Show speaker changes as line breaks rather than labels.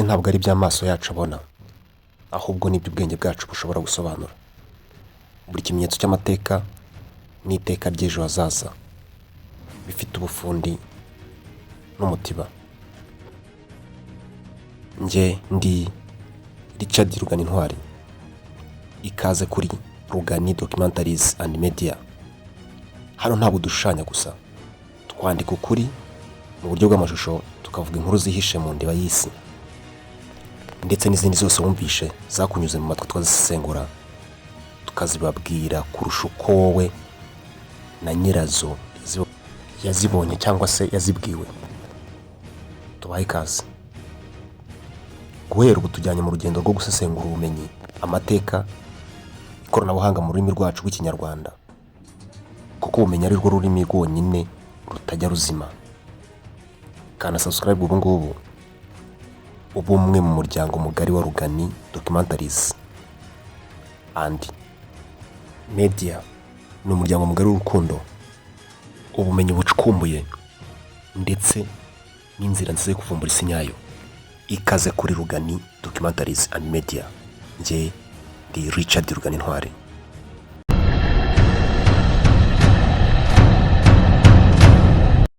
ntabwo ari by'amaso yacu abona, ahubwo n'ibyo ubwenge bwacu bushobora gusobanura. Buri kimenyetso cy'amateka n'iteka ry'ejo hazaza bifite ubufundi n'umutiba. Njye ndi Richard Ruganintwari. Ikaze kuri Rugani Documentaries and Media. Hano ntabwo dushushanya gusa, twandika ukuri mu buryo bw'amashusho, tukavuga inkuru zihishe mu ndiba y'isi, ndetse n'izindi zose wumvishe zakunyuze mu matwi twazisengura, tukazibabwira kurusha uko wowe na nyirazo yazibonye cyangwa se yazibwiwe. Tubahe ikaze. Guhera ubu tujyanye mu rugendo rwo gusesengura ubumenyi, amateka, ikoranabuhanga mu rurimi rwacu rw'Ikinyarwanda, kuko ubumenyi ari rwo rurimi rwonyine rutajya ruzima. Kana subscribe ubu ngubu, ubu umwe mu muryango mugari wa Rugani Documentaries and Media. Ni umuryango mugari w'urukundo, ubumenyi bucukumbuye, ndetse n'inzira nziza yo kuvumbura isi nyayo. Ikaze kuri Rugani Documentaries and Media. Njye ndi Richard Ruganintwari.